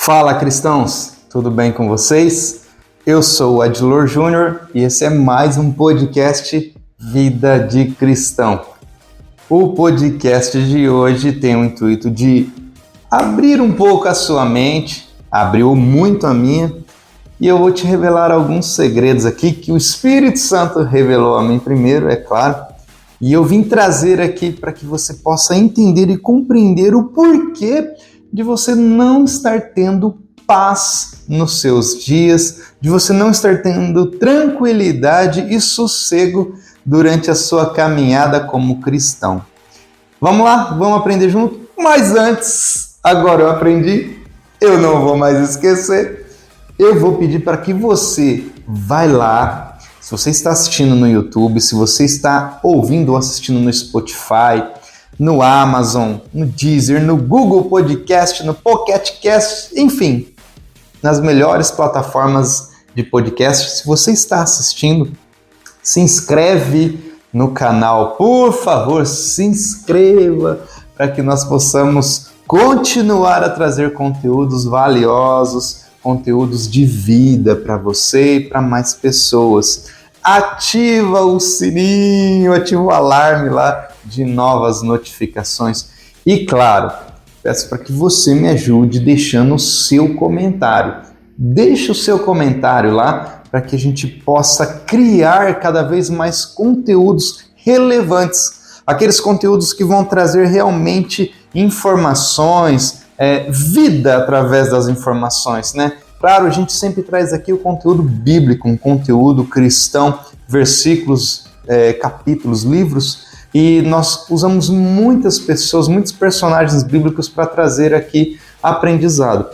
Fala, cristãos! Tudo bem com vocês? Eu sou o Adilor Júnior e esse é mais um podcast Vida de Cristão. O podcast de hoje tem o intuito de abrir um pouco a sua mente, abriu muito a minha, e eu vou te revelar alguns segredos aqui que o Espírito Santo revelou a mim primeiro, é claro, e eu vim trazer aqui para que você possa entender e compreender o porquê de você não estar tendo paz nos seus dias, de você não estar tendo tranquilidade e sossego durante a sua caminhada como cristão. Vamos lá, vamos aprender junto? Mas antes, agora eu aprendi, eu não vou mais esquecer, eu vou pedir para que você vai lá, se você está assistindo no YouTube, se você está ouvindo ou assistindo no Spotify, no Amazon, no Deezer, no Google Podcast, no Pocket Cast, enfim, nas melhores plataformas de podcast. Se você está assistindo, se inscreve no canal, por favor, se inscreva para que nós possamos continuar a trazer conteúdos valiosos, conteúdos de vida para você e para mais pessoas. Ativa o sininho, ativa o alarme lá de novas notificações. E claro, peço para que você me ajude deixando o seu comentário. Deixe o seu comentário lá para que a gente possa criar cada vez mais conteúdos relevantes. Aqueles conteúdos que vão trazer realmente informações, vida através das informações, né? Claro, a gente sempre traz aqui o conteúdo bíblico, um conteúdo cristão, versículos, capítulos, livros, e nós usamos muitas pessoas, muitos personagens bíblicos para trazer aqui aprendizado.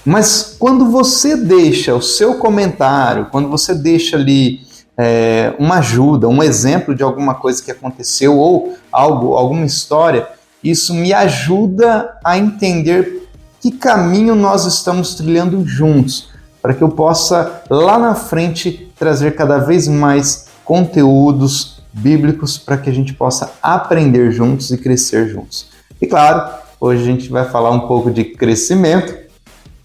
Mas quando você deixa o seu comentário, quando você deixa ali uma ajuda, um exemplo de alguma coisa que aconteceu ou alguma história, isso me ajuda a entender que caminho nós estamos trilhando juntos, para que eu possa lá na frente trazer cada vez mais conteúdos bíblicos para que a gente possa aprender juntos e crescer juntos. E claro, hoje a gente vai falar um pouco de crescimento.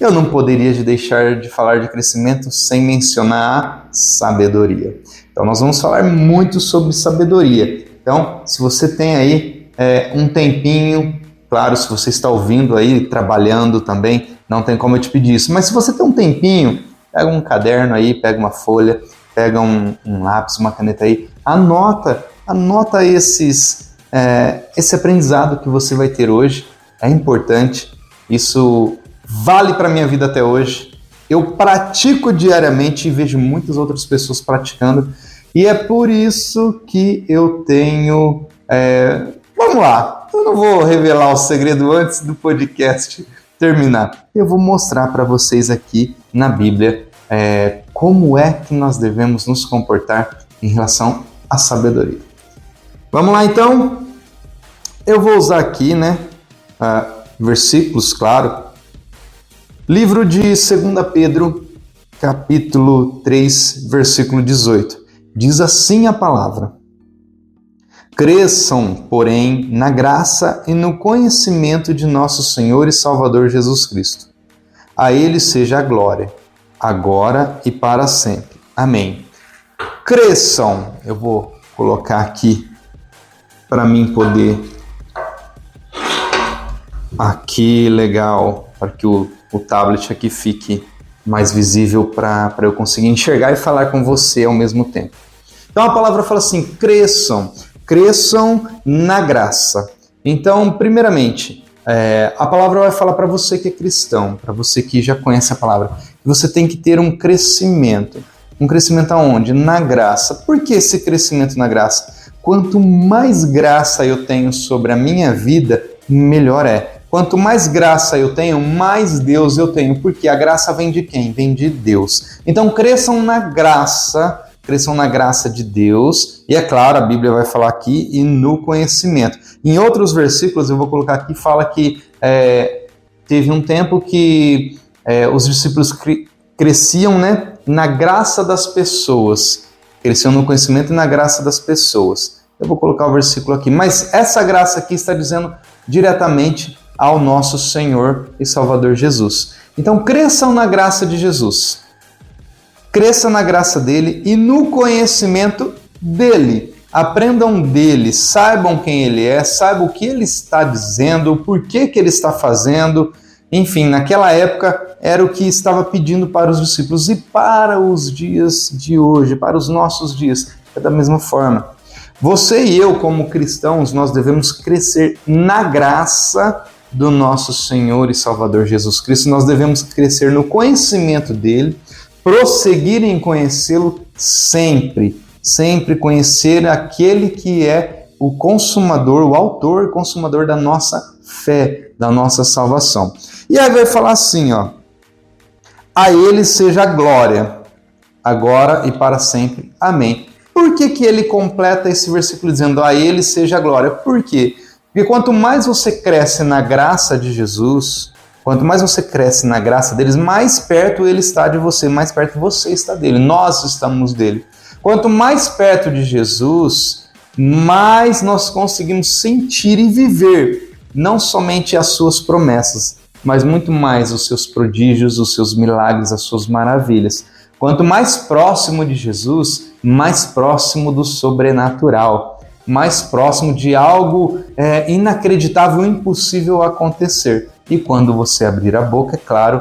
Eu não poderia deixar de falar de crescimento sem mencionar a sabedoria. Então nós vamos falar muito sobre sabedoria. Então, se você tem aí um tempinho, claro, se você está ouvindo aí, trabalhando também, não tem como eu te pedir isso. Mas se você tem um tempinho, pega um caderno aí, pega uma folha, pega um lápis, uma caneta aí, anota esse aprendizado que você vai ter hoje. É importante, isso vale para a minha vida até hoje. Eu pratico diariamente e vejo muitas outras pessoas praticando. E é por isso que eu tenho... Vamos lá, eu não vou revelar o segredo antes do podcast terminar. Eu vou mostrar para vocês aqui na Bíblia como é que nós devemos nos comportar em relação à sabedoria. Vamos lá então? Eu vou usar aqui, versículos, claro. Livro de 2 Pedro, capítulo 3, versículo 18. Diz assim a palavra: cresçam, porém, na graça e no conhecimento de nosso Senhor e Salvador Jesus Cristo. A Ele seja a glória, agora e para sempre. Amém. Cresçam. Eu vou colocar aqui para mim poder... Aqui, legal, para que o tablet aqui fique mais visível para eu conseguir enxergar e falar com você ao mesmo tempo. Então a palavra fala assim: cresçam na graça. Então, primeiramente, a palavra vai falar para você que é cristão, para você que já conhece a palavra, que você tem que ter um crescimento. Um crescimento aonde? Na graça. Por que esse crescimento na graça? Quanto mais graça eu tenho sobre a minha vida, melhor é. Quanto mais graça eu tenho, mais Deus eu tenho. Porque a graça vem de quem? Vem de Deus. Então, cresçam na graça de Deus, e é claro, a Bíblia vai falar aqui, e no conhecimento. Em outros versículos, eu vou colocar aqui, fala que teve um tempo que os discípulos cresciam na graça das pessoas, cresciam no conhecimento e na graça das pessoas. Eu vou colocar o versículo aqui, mas essa graça aqui está dizendo diretamente ao nosso Senhor e Salvador Jesus. Então cresçam na graça de Jesus. Cresça na graça dele e no conhecimento dele. Aprendam dele, saibam quem ele é, saibam o que ele está dizendo, o porquê que ele está fazendo. Enfim, naquela época era o que estava pedindo para os discípulos e para os dias de hoje, para os nossos dias, é da mesma forma. Você e eu, como cristãos, nós devemos crescer na graça do nosso Senhor e Salvador Jesus Cristo. Nós devemos crescer no conhecimento dele, prosseguir em conhecê-lo sempre. Sempre conhecer aquele que é o consumador, o autor e consumador da nossa fé, da nossa salvação. E aí vai falar assim, ó: a ele seja a glória, agora e para sempre. Amém. Por que ele completa esse versículo dizendo a ele seja a glória? Por quê? Porque quanto mais você cresce na graça de Jesus, quanto mais você cresce na graça deles, mais perto ele está de você, mais perto você está dele, nós estamos dele. Quanto mais perto de Jesus, mais nós conseguimos sentir e viver não somente as suas promessas, mas muito mais os seus prodígios, os seus milagres, as suas maravilhas. Quanto mais próximo de Jesus, mais próximo do sobrenatural, mais próximo de algo inacreditável, impossível acontecer. E quando você abrir a boca, é claro,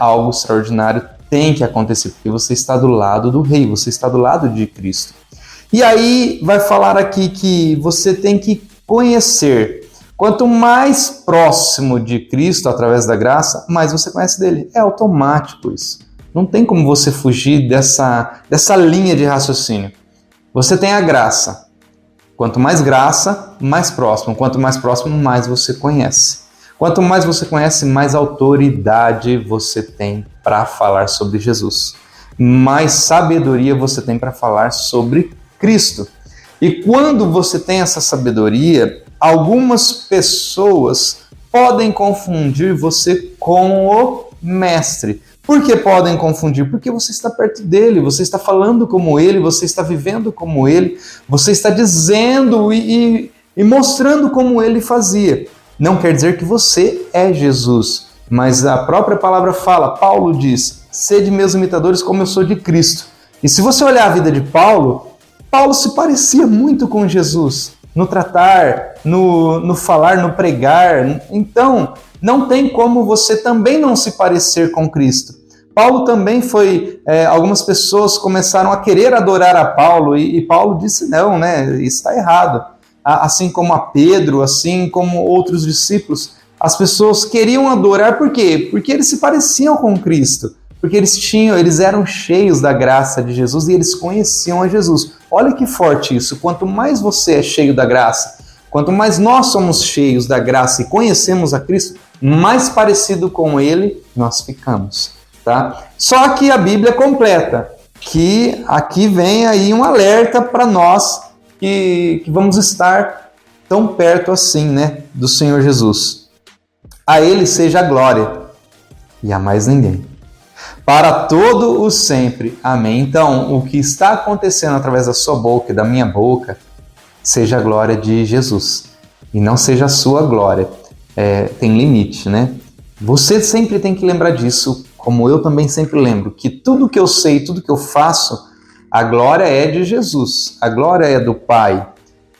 algo extraordinário tem que acontecer, porque você está do lado do Rei, você está do lado de Cristo. E aí vai falar aqui que você tem que conhecer. Quanto mais próximo de Cristo, através da graça, mais você conhece dele. É automático isso. Não tem como você fugir dessa linha de raciocínio. Você tem a graça. Quanto mais graça, mais próximo. Quanto mais próximo, mais você conhece. Quanto mais você conhece, mais autoridade você tem para falar sobre Jesus. Mais sabedoria você tem para falar sobre Cristo. E quando você tem essa sabedoria, algumas pessoas podem confundir você com o mestre. Por que podem confundir? Porque você está perto dele, você está falando como ele, você está vivendo como ele, você está dizendo e mostrando como ele fazia. Não quer dizer que você é Jesus, mas a própria palavra fala, Paulo diz, sede meus imitadores como eu sou de Cristo. E se você olhar a vida de Paulo, Paulo se parecia muito com Jesus, no tratar, no falar, no pregar. Então, não tem como você também não se parecer com Cristo. Paulo também foi, algumas pessoas começaram a querer adorar a Paulo e Paulo disse não, né? Isso está errado. Assim como a Pedro, assim como outros discípulos, as pessoas queriam adorar, por quê? Porque eles se pareciam com Cristo, porque eles eram cheios da graça de Jesus e eles conheciam a Jesus. Olha que forte isso, quanto mais você é cheio da graça, quanto mais nós somos cheios da graça e conhecemos a Cristo, mais parecido com Ele nós ficamos, tá? Só que a Bíblia completa, que aqui vem aí um alerta para nós, que vamos estar tão perto assim, né, do Senhor Jesus. A Ele seja a glória e a mais ninguém, para todo o sempre. Amém. Então, o que está acontecendo através da sua boca e da minha boca, seja a glória de Jesus e não seja a sua glória. Tem limite, né? Você sempre tem que lembrar disso, como eu também sempre lembro, que tudo que eu sei, tudo que eu faço, a glória é de Jesus, a glória é do Pai.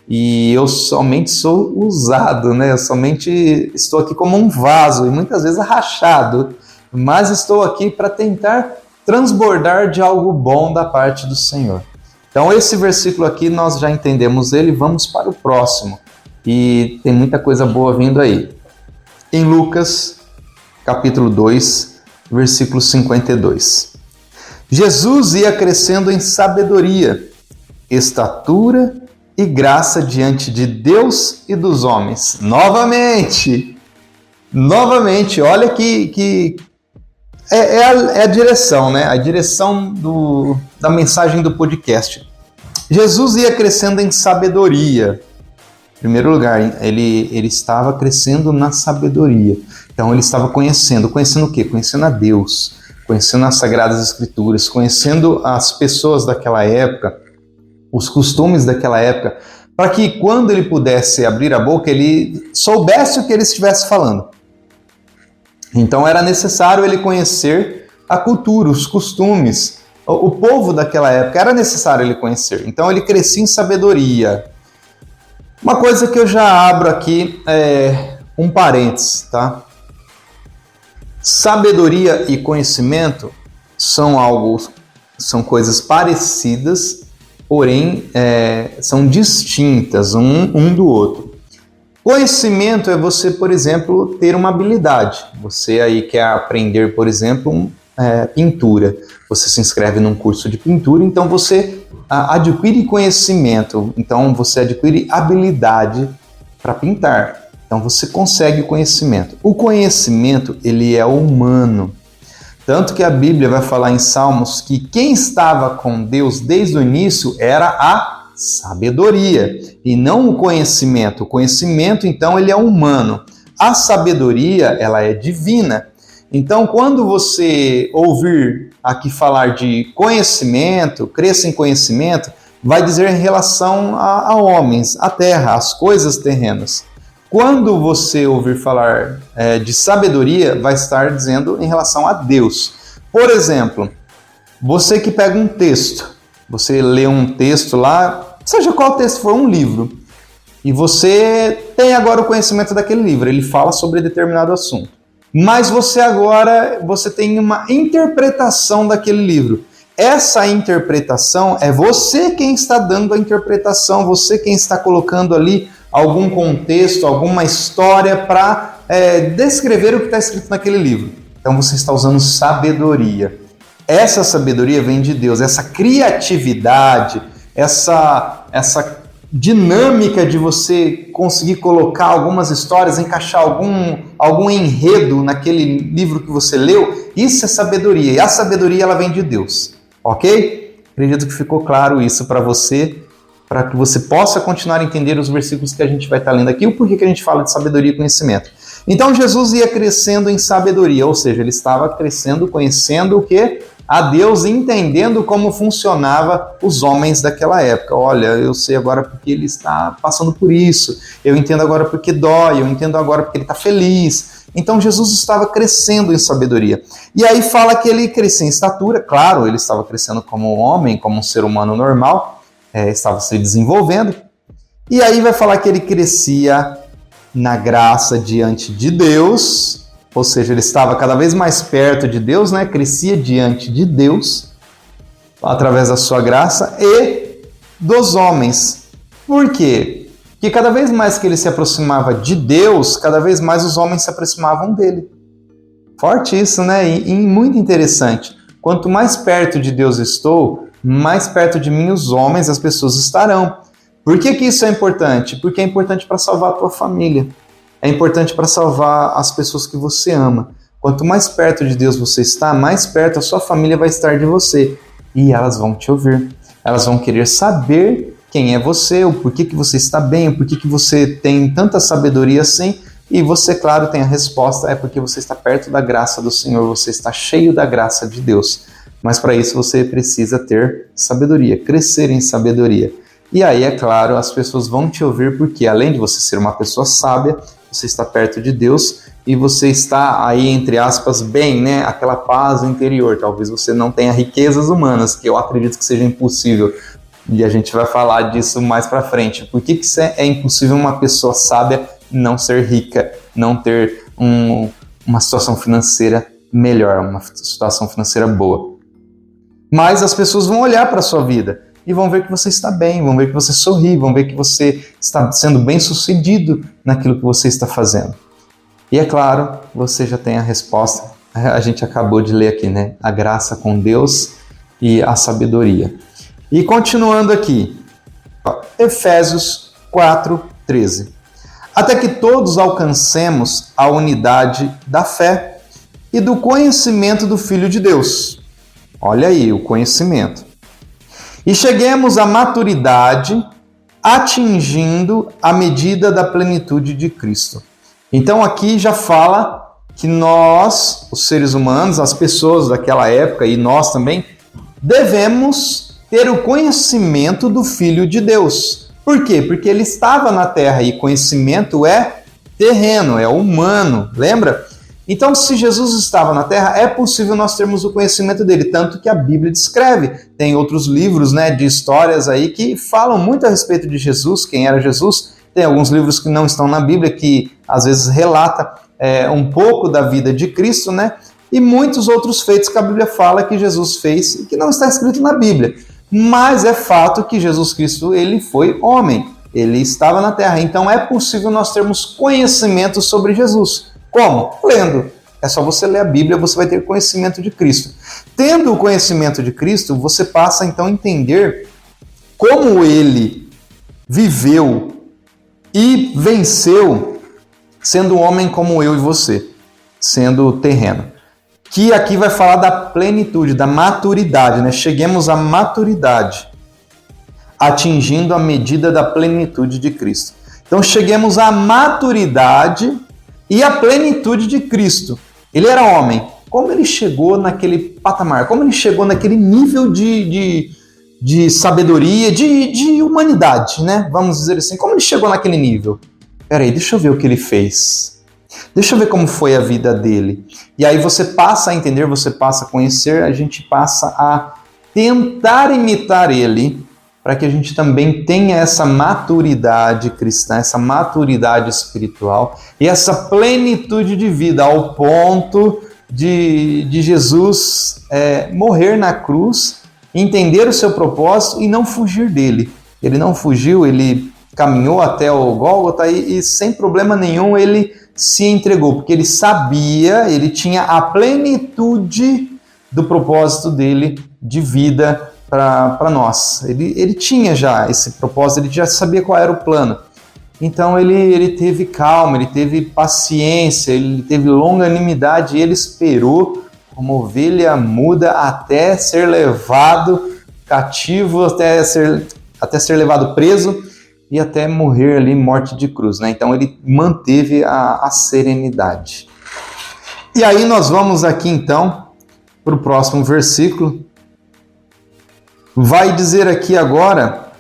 E eu somente sou usado, né? Eu somente estou aqui como um vaso e muitas vezes rachado, mas estou aqui para tentar transbordar de algo bom da parte do Senhor. Então esse versículo aqui nós já entendemos ele, vamos para o próximo. E tem muita coisa boa vindo aí. Em Lucas, capítulo 2, versículo 52. Jesus ia crescendo em sabedoria, estatura e graça diante de Deus e dos homens. Novamente, olha que é a direção, né? A direção da mensagem do podcast. Jesus ia crescendo em sabedoria. Em primeiro lugar, ele estava crescendo na sabedoria. Então ele estava conhecendo o quê? Conhecendo a Deus, conhecendo as Sagradas Escrituras, conhecendo as pessoas daquela época, os costumes daquela época, para que quando ele pudesse abrir a boca, ele soubesse o que ele estivesse falando. Então era necessário ele conhecer a cultura, os costumes, o povo daquela época, era necessário ele conhecer. Então ele crescia em sabedoria. Uma coisa que eu já abro aqui é um parênteses, tá? Sabedoria e conhecimento são coisas parecidas, porém são distintas um do outro. Conhecimento é você, por exemplo, ter uma habilidade. Você aí quer aprender, por exemplo, pintura. Você se inscreve num curso de pintura, então você adquire conhecimento, então você adquire habilidade para pintar. Então você consegue conhecimento. O conhecimento, ele é humano. Tanto que a Bíblia vai falar em Salmos que quem estava com Deus desde o início era a sabedoria e não o conhecimento. O conhecimento, então, ele é humano. A sabedoria, ela é divina. Então, quando você ouvir aqui falar de conhecimento, cresça em conhecimento, vai dizer em relação a homens, a terra, as coisas terrenas. Quando você ouvir falar de sabedoria, vai estar dizendo em relação a Deus. Por exemplo, você que pega um texto, você lê um texto lá, seja qual texto for, um livro, e você tem agora o conhecimento daquele livro, ele fala sobre determinado assunto. Mas você tem uma interpretação daquele livro. Essa interpretação é você quem está dando a interpretação, você quem está colocando ali algum contexto, alguma história para descrever o que está escrito naquele livro. Então você está usando sabedoria. Essa sabedoria vem de Deus, essa criatividade, essa dinâmica de você conseguir colocar algumas histórias, encaixar algum enredo naquele livro que você leu, isso é sabedoria. E a sabedoria, ela vem de Deus, ok? Acredito que ficou claro isso para você, para que você possa continuar a entender os versículos que a gente vai estar lendo aqui, o porquê que a gente fala de sabedoria e conhecimento. Então Jesus ia crescendo em sabedoria, ou seja, ele estava crescendo, conhecendo o quê? A Deus, entendendo como funcionava os homens daquela época. Olha, eu sei agora porque ele está passando por isso, eu entendo agora porque dói, eu entendo agora porque ele está feliz. Então Jesus estava crescendo em sabedoria. E aí fala que ele crescia em estatura, claro, ele estava crescendo como um homem, como um ser humano normal, estava se desenvolvendo. E aí vai falar que ele crescia na graça diante de Deus, ou seja, ele estava cada vez mais perto de Deus, né? Crescia diante de Deus, através da sua graça, e dos homens. Por quê? Porque cada vez mais que ele se aproximava de Deus, cada vez mais os homens se aproximavam dele. Forte isso, né? E muito interessante. Quanto mais perto de Deus estou, mais perto de mim os homens, as pessoas estarão. Por que isso é importante? Porque é importante para salvar a tua família. É importante para salvar as pessoas que você ama. Quanto mais perto de Deus você está, mais perto a sua família vai estar de você. E elas vão te ouvir. Elas vão querer saber quem é você, o porquê que você está bem, o porquê que você tem tanta sabedoria assim. E você, claro, tem a resposta, é porque você está perto da graça do Senhor, você está cheio da graça de Deus. Mas para isso você precisa ter sabedoria, crescer em sabedoria. E aí, é claro, as pessoas vão te ouvir porque, além de você ser uma pessoa sábia, você está perto de Deus e você está aí, entre aspas, bem, né? Aquela paz interior. Talvez você não tenha riquezas humanas, que eu acredito que seja impossível. E a gente vai falar disso mais para frente. Por que é impossível uma pessoa sábia não ser rica, não ter uma situação financeira melhor, uma situação financeira boa? Mas as pessoas vão olhar para a sua vida e vão ver que você está bem, vão ver que você sorri, vão ver que você está sendo bem-sucedido naquilo que você está fazendo. E é claro, você já tem a resposta, a gente acabou de ler aqui, né? A graça com Deus e a sabedoria. E continuando aqui, Efésios 4:13. Até que todos alcancemos a unidade da fé e do conhecimento do Filho de Deus. Olha aí, o conhecimento. E cheguemos à maturidade, atingindo a medida da plenitude de Cristo. Então aqui já fala que nós, os seres humanos, as pessoas daquela época e nós também, devemos ter o conhecimento do Filho de Deus. Por quê? Porque ele estava na terra e conhecimento é terreno, é humano, lembra? Então, se Jesus estava na Terra, é possível nós termos o conhecimento dele, tanto que a Bíblia descreve. Tem outros livros, né, de histórias aí que falam muito a respeito de Jesus, quem era Jesus. Tem alguns livros que não estão na Bíblia, que às vezes relata um pouco da vida de Cristo, né? E muitos outros feitos que a Bíblia fala que Jesus fez e que não está escrito na Bíblia. Mas é fato que Jesus Cristo, ele foi homem, ele estava na Terra. Então é possível nós termos conhecimento sobre Jesus. Como? Lendo. É só você ler a Bíblia, você vai ter conhecimento de Cristo. Tendo o conhecimento de Cristo, você passa então a entender como ele viveu e venceu sendo um homem como eu e você, sendo terreno. Que aqui vai falar da plenitude, da maturidade, né? Cheguemos à maturidade, atingindo a medida da plenitude de Cristo. Então cheguemos à maturidade e à plenitude de Cristo. Ele era homem. Como ele chegou naquele patamar? Como ele chegou naquele nível de sabedoria, de humanidade, né? Vamos dizer assim. Como ele chegou naquele nível? Peraí, deixa eu ver o que ele fez. Deixa eu ver como foi a vida dele. E aí você passa a entender, você passa a conhecer, a gente passa a tentar imitar ele, para que a gente também tenha essa maturidade cristã, essa maturidade espiritual e essa plenitude de vida, ao ponto de Jesus morrer na cruz, entender o seu propósito e não fugir dele. Ele não fugiu, ele caminhou até o Gólgota e sem problema nenhum ele se entregou, porque ele sabia, ele tinha a plenitude do propósito dele de vida para nós. Ele tinha já esse propósito, ele já sabia qual era o plano. Então ele teve calma, ele teve paciência, ele teve longanimidade e ele esperou como ovelha muda até ser levado cativo, até ser levado preso e até morrer ali, morte de cruz, né? Então ele manteve a serenidade. E aí nós vamos aqui então para o próximo versículo. Vai dizer aqui agora,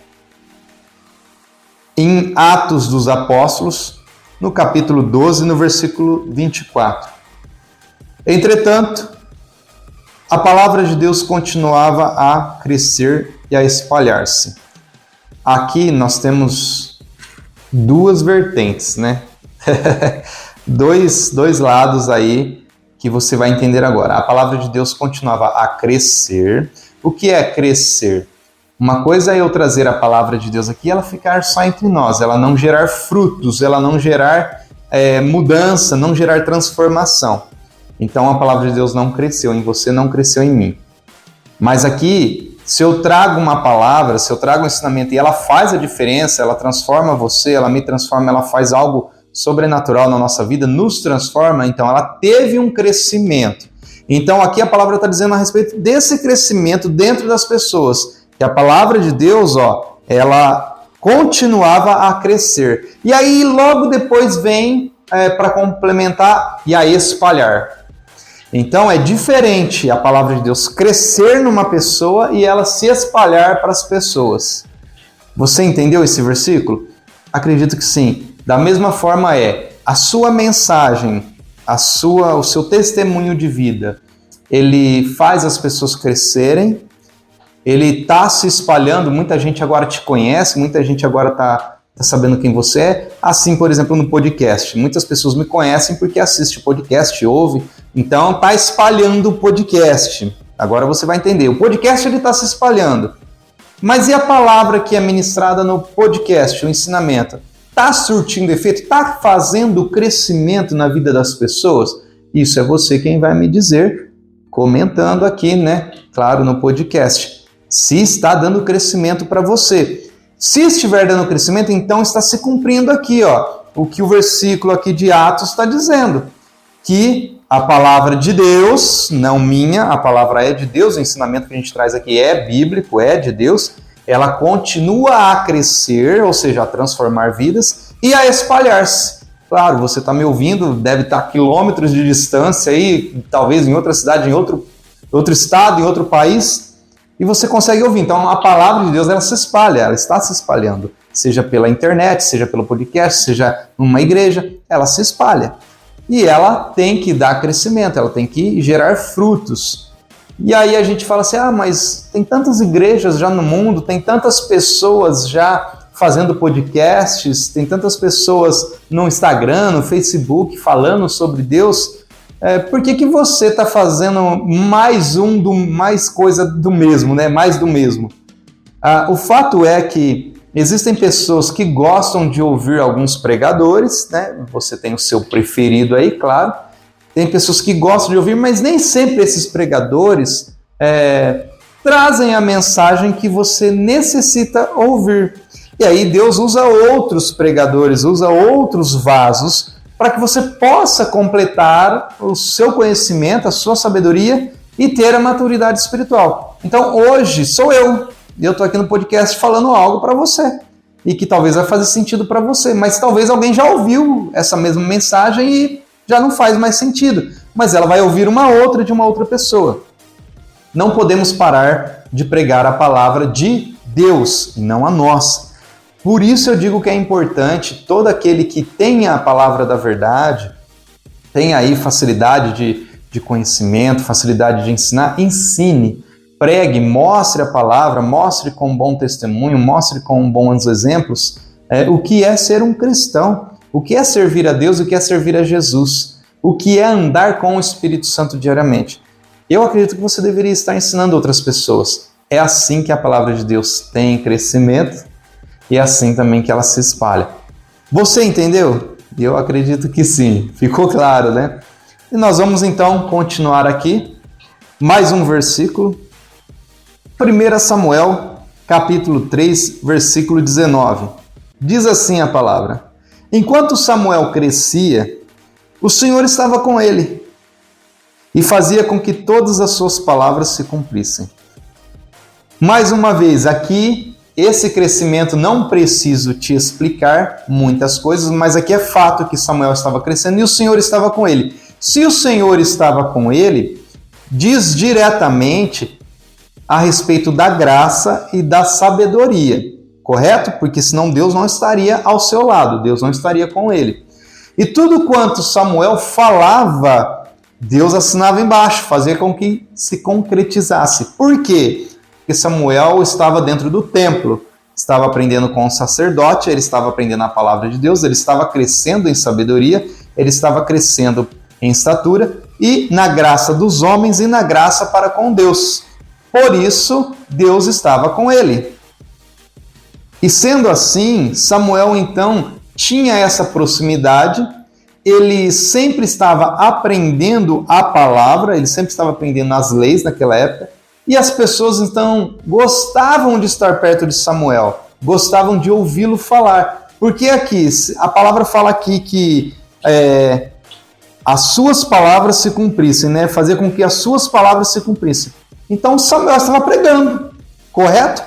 em Atos dos Apóstolos, no capítulo 12, no versículo 24. Entretanto, a palavra de Deus continuava a crescer e a espalhar-se. Aqui nós temos duas vertentes, né? dois lados aí que você vai entender agora. A palavra de Deus continuava a crescer. O que é crescer? Uma coisa é eu trazer a palavra de Deus aqui e ela ficar só entre nós, ela não gerar frutos, ela não gerar mudança, não gerar transformação. Então a palavra de Deus não cresceu em você, não cresceu em mim. Mas aqui, se eu trago uma palavra, se eu trago um ensinamento e ela faz a diferença, ela transforma você, ela me transforma, ela faz algo sobrenatural na nossa vida, nos transforma, então ela teve um crescimento. Então aqui a palavra está dizendo a respeito desse crescimento dentro das pessoas, que a palavra de Deus, ela continuava a crescer. E aí logo depois vem para complementar e a espalhar. Então é diferente a palavra de Deus crescer numa pessoa e ela se espalhar para as pessoas. Você entendeu esse versículo? Acredito que sim. Da mesma forma a sua mensagem, o seu testemunho de vida, ele faz as pessoas crescerem, ele está se espalhando, muita gente agora te conhece, muita gente agora está sabendo quem você é. Assim, por exemplo, no podcast. Muitas pessoas me conhecem porque assiste o podcast, ouve. Então, está espalhando o podcast. Agora você vai entender. O podcast está se espalhando. Mas e a palavra que é ministrada no podcast, o ensinamento? Está surtindo efeito? Está fazendo crescimento na vida das pessoas? Isso é você quem vai me dizer, comentando aqui, né? Claro, no podcast. Se está dando crescimento para você. Se estiver dando crescimento, então está se cumprindo aqui, o que o versículo aqui de Atos está dizendo. Que a palavra de Deus, não minha, a palavra é de Deus, o ensinamento que a gente traz aqui é bíblico, é de Deus, ela continua a crescer, ou seja, a transformar vidas e a espalhar-se. Claro, você está me ouvindo, deve estar a quilômetros de distância aí, talvez em outra cidade, em outro estado, em outro país, e você consegue ouvir. Então a palavra de Deus, ela se espalha, ela está se espalhando, seja pela internet, seja pelo podcast, seja numa igreja, ela se espalha. e ela tem que dar crescimento, ela tem que gerar frutos. E aí a gente fala assim, mas tem tantas igrejas já no mundo, tem tantas pessoas já fazendo podcasts, tem tantas pessoas no Instagram, no Facebook falando sobre Deus, por que você está fazendo mais coisa do mesmo, né? Mais do mesmo? O fato é que existem pessoas que gostam de ouvir alguns pregadores, né? Você tem o seu preferido aí, claro. Tem pessoas que gostam de ouvir, mas nem sempre esses pregadores trazem a mensagem que você necessita ouvir. E aí Deus usa outros pregadores, usa outros vasos para que você possa completar o seu conhecimento, a sua sabedoria e ter a maturidade espiritual. Então hoje sou eu estou aqui no podcast falando algo para você e que talvez vai fazer sentido para você, mas talvez alguém já ouviu essa mesma mensagem e já não faz mais sentido, mas ela vai ouvir uma outra de uma outra pessoa. Não podemos parar de pregar a palavra de Deus e não a nossa. Por isso eu digo que é importante todo aquele que tenha a palavra da verdade, tem aí facilidade de conhecimento, facilidade de ensinar, ensine, pregue, mostre a palavra, mostre com bom testemunho, mostre com bons exemplos o que é ser um cristão, o que é servir a Deus, o que é servir a Jesus, o que é andar com o Espírito Santo diariamente. Eu acredito que você deveria estar ensinando outras pessoas. É assim que a palavra de Deus tem crescimento e é assim também que ela se espalha. Você entendeu? Eu acredito que sim. Ficou claro, né? E nós vamos então continuar aqui. Mais um versículo. 1 Samuel, capítulo 3, versículo 19. Diz assim a palavra: Enquanto Samuel crescia, o Senhor estava com ele e fazia com que todas as suas palavras se cumprissem. Mais uma vez, aqui, esse crescimento não preciso te explicar muitas coisas, mas aqui é fato que Samuel estava crescendo e o Senhor estava com ele. Se o Senhor estava com ele, diz diretamente a respeito da graça e da sabedoria, correto? Porque senão Deus não estaria ao seu lado, Deus não estaria com ele. E tudo quanto Samuel falava, Deus assinava embaixo, fazia com que se concretizasse. Por quê? Porque Samuel estava dentro do templo, estava aprendendo com o sacerdote, ele estava aprendendo a palavra de Deus, ele estava crescendo em sabedoria, ele estava crescendo em estatura e na graça dos homens e na graça para com Deus. Por isso, Deus estava com ele. E sendo assim, Samuel então tinha essa proximidade, ele sempre estava aprendendo a palavra, ele sempre estava aprendendo as leis naquela época, e as pessoas então gostavam de estar perto de Samuel, gostavam de ouvi-lo falar. Porque aqui, a palavra fala aqui que as suas palavras se cumprissem, né? Fazer com que as suas palavras se cumprissem. Então Samuel estava pregando, correto?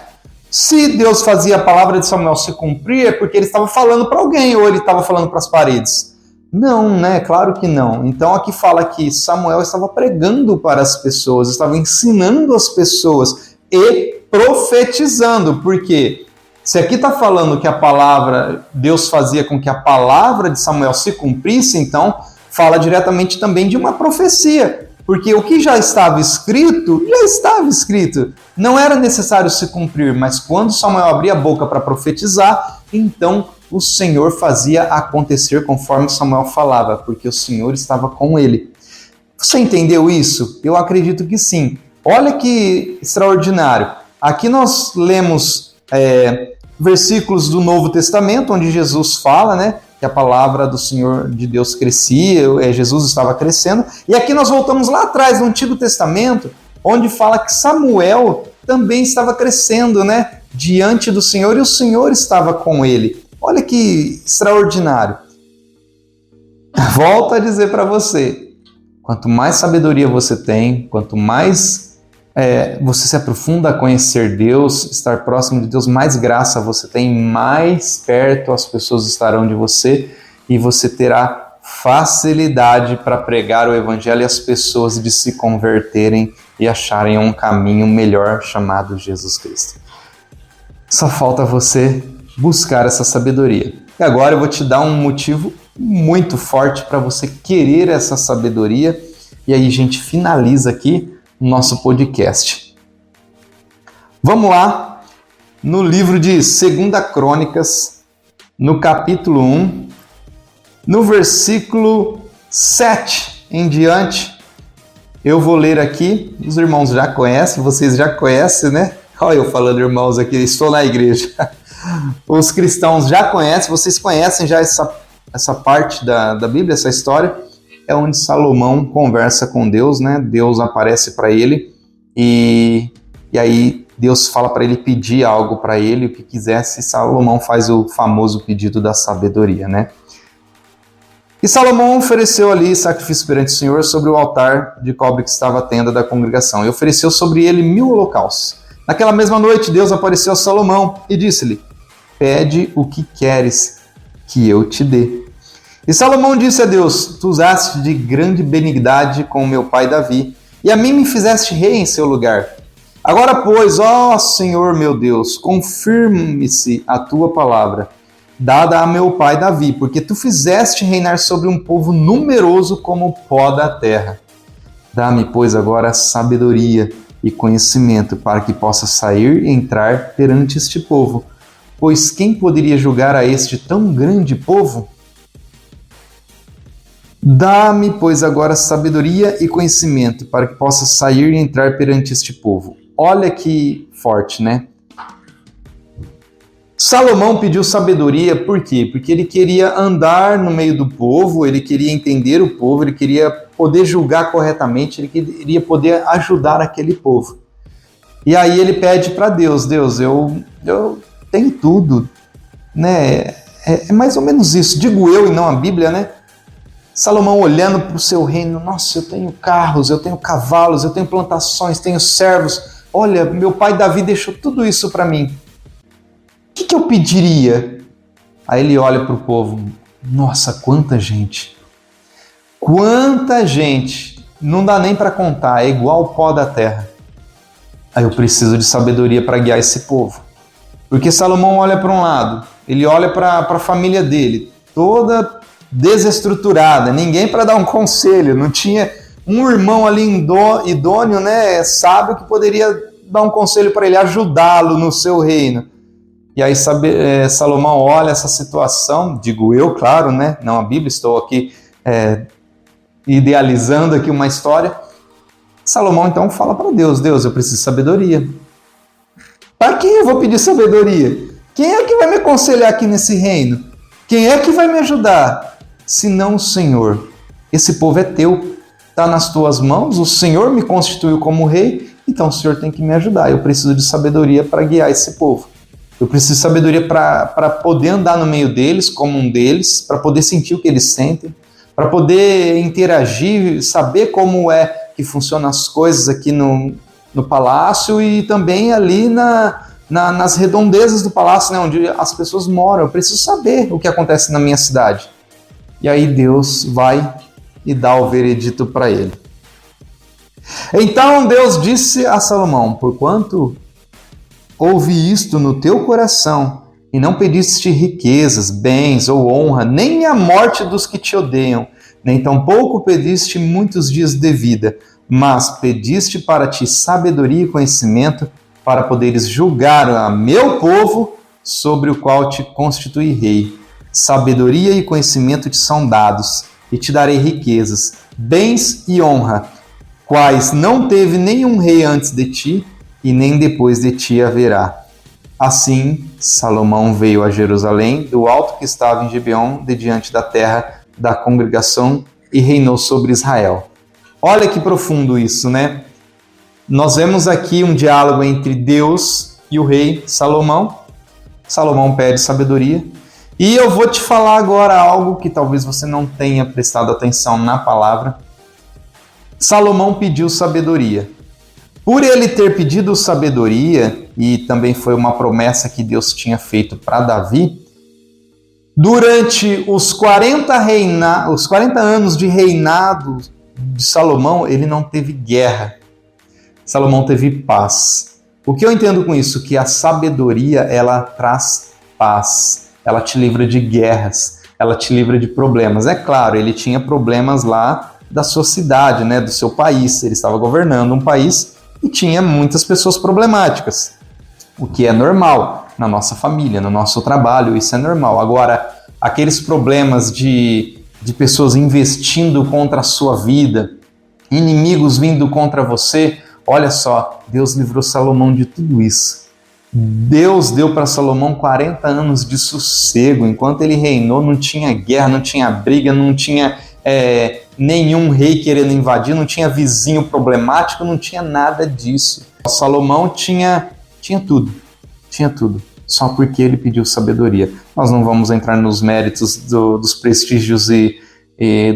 Se Deus fazia a palavra de Samuel se cumprir, é porque ele estava falando para alguém ou ele estava falando para as paredes. Não, né? Claro que não. Então aqui fala que Samuel estava pregando para as pessoas, estava ensinando as pessoas e profetizando, porque se aqui está falando que a palavra, Deus fazia com que a palavra de Samuel se cumprisse, então fala diretamente também de uma profecia, porque o que já estava escrito, não era necessário se cumprir, mas quando Samuel abria a boca para profetizar, então o Senhor fazia acontecer conforme Samuel falava, porque o Senhor estava com ele. Você entendeu isso? Eu acredito que sim. Olha que extraordinário. Aqui nós lemos versículos do Novo Testamento, onde Jesus fala, né, que a palavra do Senhor de Deus crescia, Jesus estava crescendo. E aqui nós voltamos lá atrás, no Antigo Testamento, onde fala que Samuel também estava crescendo, né, diante do Senhor, e o Senhor estava com ele. Olha que extraordinário. Volto a dizer para você, quanto mais sabedoria você tem, quanto mais você se aprofunda a conhecer Deus, estar próximo de Deus, mais graça você tem, mais perto as pessoas estarão de você e você terá facilidade para pregar o Evangelho e as pessoas de se converterem e acharem um caminho melhor chamado Jesus Cristo. Só falta você buscar essa sabedoria. E agora eu vou te dar um motivo muito forte para você querer essa sabedoria. E aí a gente finaliza aqui o nosso podcast. Vamos lá, no livro de 2 Crônicas, no capítulo 1, no versículo 7 em diante, eu vou ler aqui, os irmãos já conhecem, vocês já conhecem, né? Olha eu falando irmãos aqui, estou na igreja. Os cristãos já conhecem, vocês conhecem já essa parte da Bíblia, essa história, é onde Salomão conversa com Deus, né? Deus aparece para ele e aí Deus fala para ele pedir algo para ele, o que quisesse, e Salomão faz o famoso pedido da sabedoria, né? E Salomão ofereceu ali sacrifício perante o Senhor sobre o altar de cobre que estava a tenda da congregação, e ofereceu sobre ele 1000 holocaustos. Naquela mesma noite, Deus apareceu a Salomão e disse-lhe: pede o que queres que eu te dê. E Salomão disse a Deus: tu usaste de grande benignidade com meu pai Davi, e a mim me fizeste rei em seu lugar. Agora, pois, ó Senhor meu Deus, confirme-se a tua palavra, dada a meu pai Davi, porque tu fizeste reinar sobre um povo numeroso como o pó da terra. Dá-me, pois, agora sabedoria e conhecimento, para que possa sair e entrar perante este povo. Pois quem poderia julgar a este tão grande povo? Dá-me, pois, agora sabedoria e conhecimento, para que possa sair e entrar perante este povo. Olha que forte, né? Salomão pediu sabedoria, por quê? Porque ele queria andar no meio do povo, ele queria entender o povo, ele queria poder julgar corretamente, ele queria poder ajudar aquele povo. E aí ele pede para Deus: Deus, eu tenho tudo, né? É mais ou menos isso, digo eu e não a Bíblia, né? Salomão olhando para o seu reino: nossa, eu tenho carros, eu tenho cavalos, eu tenho plantações, tenho servos. Olha, meu pai Davi deixou tudo isso para mim. O que eu pediria? Aí ele olha para o povo: nossa, quanta gente! Quanta gente! Não dá nem para contar, é igual o pó da terra. Aí eu preciso de sabedoria para guiar esse povo. Porque Salomão olha para um lado, ele olha para a família dele, toda desestruturada, ninguém para dar um conselho, não tinha um irmão ali idôneo, né, sábio, que poderia dar um conselho para ele, ajudá-lo no seu reino. E aí Salomão olha essa situação, digo eu, claro, né, não a Bíblia, estou aqui idealizando aqui uma história. Salomão então fala para Deus: Deus, eu preciso de sabedoria. Para quem eu vou pedir sabedoria? Quem é que vai me aconselhar aqui nesse reino? Quem é que vai me ajudar? Se não o Senhor. Esse povo é teu, está nas tuas mãos, o Senhor me constituiu como rei, então o Senhor tem que me ajudar. Eu preciso de sabedoria para guiar esse povo. Eu preciso de sabedoria para poder andar no meio deles, como um deles, para poder sentir o que eles sentem, para poder interagir, saber como é que funcionam as coisas aqui no palácio e também ali nas redondezas do palácio, né, onde as pessoas moram. Eu preciso saber o que acontece na minha cidade. E aí Deus vai e dá o veredito para ele. Então Deus disse a Salomão: porquanto ouvi isto no teu coração, e não pediste riquezas, bens ou honra, nem a morte dos que te odeiam, nem tampouco pediste muitos dias de vida, mas pediste para ti sabedoria e conhecimento, para poderes julgar a meu povo, sobre o qual te constituí rei. Sabedoria e conhecimento te são dados, e te darei riquezas, bens e honra, quais não teve nenhum rei antes de ti, e nem depois de ti haverá. Assim, Salomão veio a Jerusalém, do alto que estava em Gibeon, de diante da terra da congregação, e reinou sobre Israel. Olha que profundo isso, né? Nós vemos aqui um diálogo entre Deus e o rei Salomão. Salomão pede sabedoria. E eu vou te falar agora algo que talvez você não tenha prestado atenção na palavra. Salomão pediu sabedoria. Por ele ter pedido sabedoria, e também foi uma promessa que Deus tinha feito para Davi, durante os 40 anos de reinado de Salomão, ele não teve guerra. Salomão teve paz. O que eu entendo com isso? Que a sabedoria, ela traz paz. Ela te livra de guerras. ela te livra de problemas. É claro, ele tinha problemas lá da sua cidade, né, do seu país. Ele estava governando um país e tinha muitas pessoas problemáticas, o que é normal na nossa família, no nosso trabalho, isso é normal. Agora, aqueles problemas de pessoas investindo contra a sua vida, inimigos vindo contra você, olha só, Deus livrou Salomão de tudo isso. Deus deu para Salomão 40 anos de sossego. Enquanto ele reinou, não tinha guerra, não tinha briga, não tinha nenhum rei querendo invadir, não tinha vizinho problemático, não tinha nada disso. Salomão tinha tudo, só porque ele pediu sabedoria. Nós não vamos entrar nos méritos dos prestígios e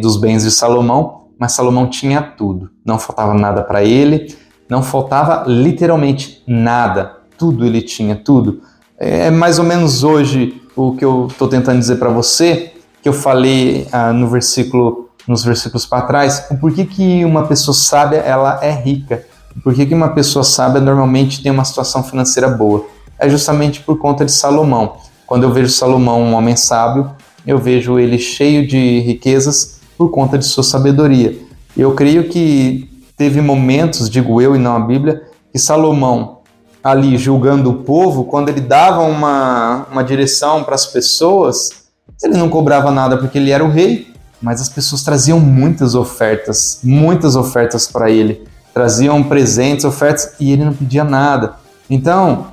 dos bens de Salomão, mas Salomão tinha tudo. Não faltava nada para ele, não faltava literalmente nada. Tudo ele tinha, tudo. É mais ou menos hoje o que eu estou tentando dizer para você, que eu falei nos versículos para trás, por que uma pessoa sábia ela é rica? Por que uma pessoa sábia normalmente tem uma situação financeira boa? É justamente por conta de Salomão. Quando eu vejo Salomão, um homem sábio, eu vejo ele cheio de riquezas por conta de sua sabedoria. Eu creio que teve momentos, digo eu e não a Bíblia, que Salomão, ali julgando o povo, quando ele dava uma direção para as pessoas, ele não cobrava nada porque ele era o rei, mas as pessoas traziam muitas ofertas para ele, traziam presentes, ofertas, e ele não pedia nada. Então,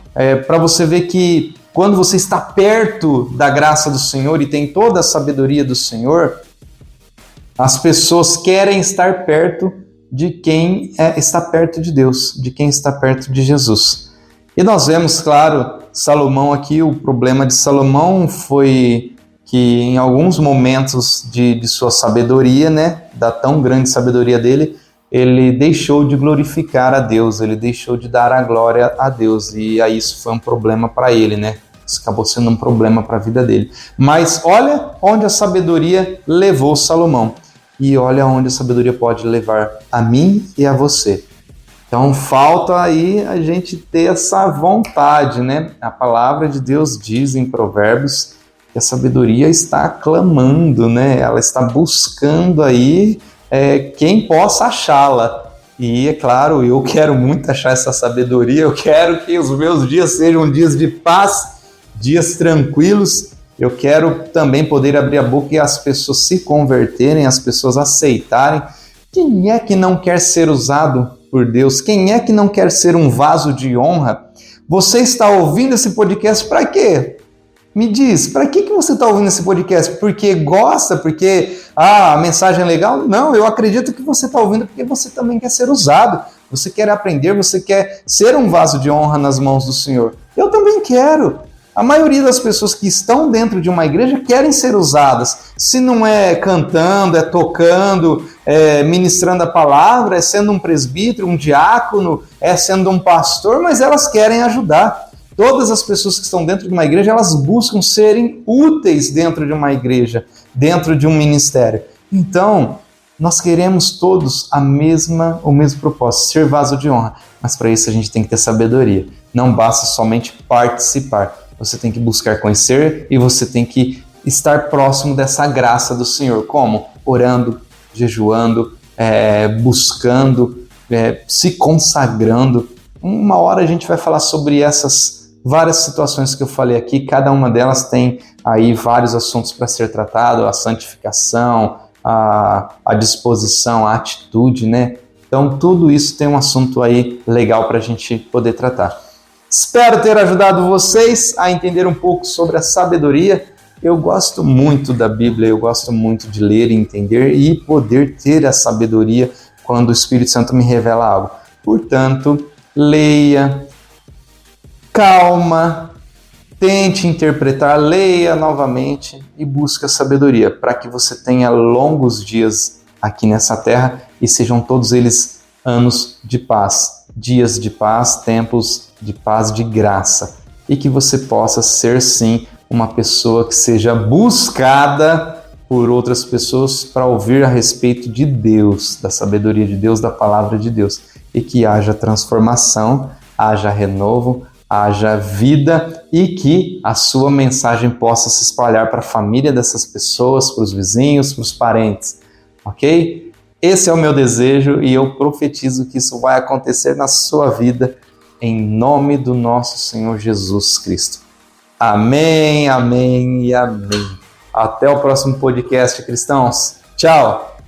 para você ver que quando você está perto da graça do Senhor e tem toda a sabedoria do Senhor, as pessoas querem estar perto de quem está perto de Deus, de quem está perto de Jesus. E nós vemos, claro, Salomão aqui, o problema de Salomão foi que em alguns momentos de sua sabedoria, né, da tão grande sabedoria dele, ele deixou de glorificar a Deus, ele deixou de dar a glória a Deus, e aí isso foi um problema para ele, né? Isso acabou sendo um problema para a vida dele. Mas olha onde a sabedoria levou Salomão, e olha onde a sabedoria pode levar a mim e a você. Então falta aí a gente ter essa vontade, né? A palavra de Deus diz em Provérbios que a sabedoria está clamando, né? Ela está buscando aí quem possa achá-la. E é claro, eu quero muito achar essa sabedoria, eu quero que os meus dias sejam dias de paz, dias tranquilos. Eu quero também poder abrir a boca e as pessoas se converterem, as pessoas aceitarem. Quem é que não quer ser usado por Deus? Quem é que não quer ser um vaso de honra? Você está ouvindo esse podcast para quê? Me diz, para que você está ouvindo esse podcast? Porque gosta? Porque a mensagem é legal? Não, eu acredito que você está ouvindo porque você também quer ser usado. Você quer aprender, você quer ser um vaso de honra nas mãos do Senhor. Eu também quero. A maioria das pessoas que estão dentro de uma igreja querem ser usadas. Se não é cantando, é tocando, é ministrando a palavra, é sendo um presbítero, um diácono, é sendo um pastor, mas elas querem ajudar. Todas as pessoas que estão dentro de uma igreja, elas buscam serem úteis dentro de uma igreja, dentro de um ministério. Então, nós queremos todos o mesmo propósito, ser vaso de honra. Mas para isso a gente tem que ter sabedoria. Não basta somente participar. Você tem que buscar conhecer e você tem que estar próximo dessa graça do Senhor. Como? Orando, jejuando, buscando, se consagrando. Uma hora a gente vai falar sobre essas várias situações que eu falei aqui. Cada uma delas tem aí vários assuntos para ser tratado, a santificação, a disposição, a atitude, né? Então tudo isso tem um assunto aí legal para a gente poder tratar. Espero ter ajudado vocês a entender um pouco sobre a sabedoria. Eu gosto muito da Bíblia, eu gosto muito de ler e entender e poder ter a sabedoria quando o Espírito Santo me revela algo. Portanto, leia, calma, tente interpretar, leia novamente e busque a sabedoria para que você tenha longos dias aqui nessa terra e sejam todos eles anos de paz, dias de paz, tempos de paz, de graça, e que você possa ser sim uma pessoa que seja buscada por outras pessoas para ouvir a respeito de Deus, da sabedoria de Deus, da palavra de Deus, e que haja transformação, haja renovo, haja vida e que a sua mensagem possa se espalhar para a família dessas pessoas, para os vizinhos, para os parentes, ok? Esse é o meu desejo e eu profetizo que isso vai acontecer na sua vida, em nome do nosso Senhor Jesus Cristo. Amém, amém e amém. Até o próximo podcast, cristãos. Tchau!